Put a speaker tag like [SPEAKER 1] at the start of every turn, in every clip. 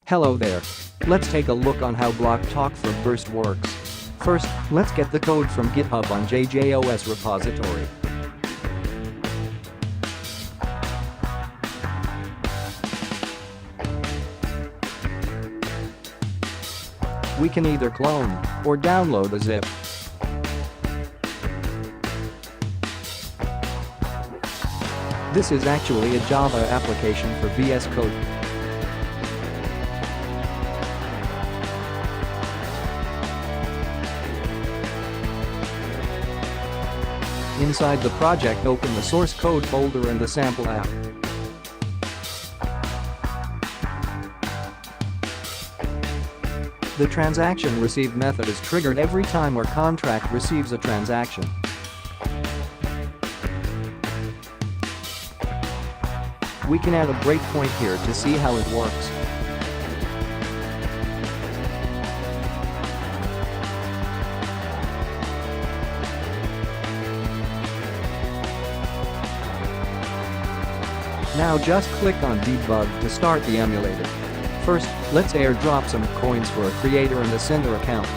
[SPEAKER 1] Hello there. Let's take a look on how BlockTalk for Burst works. First, let's get the code from GitHub on JJOS repository. We can either clone or download a zip. This is actually a Java application for VS Code. Inside the project, open the source code folder and the sample app. The transaction received method is triggered every time our contract receives a transaction. We can add a breakpoint here to see how it works. Now just click on debug to start the emulator. First, let's airdrop some coins for a creator and a sender account.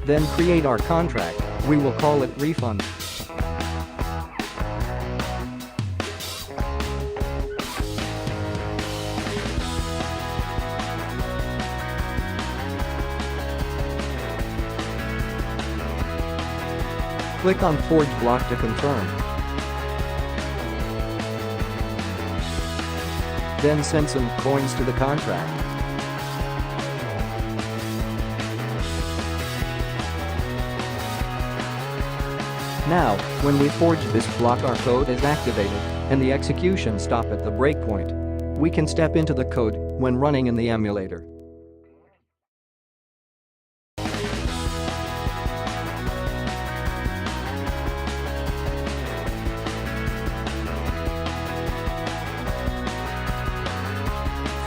[SPEAKER 1] Then create our contract. We will call it refund. Click on Forge block to confirm. Then send some coins to the contract. Now, when we forge this block, our code is activated and the execution stop at the breakpoint. We can step into the code when running in the emulator.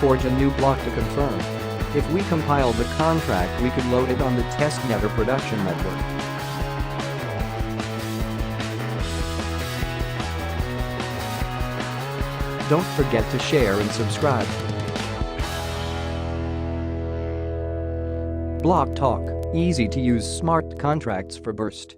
[SPEAKER 1] Forge a new block to confirm. If we compile the contract, we could load it on the testnet or production network. Don't forget to share and subscribe. BlockTalk, easy to use smart contracts for Burst.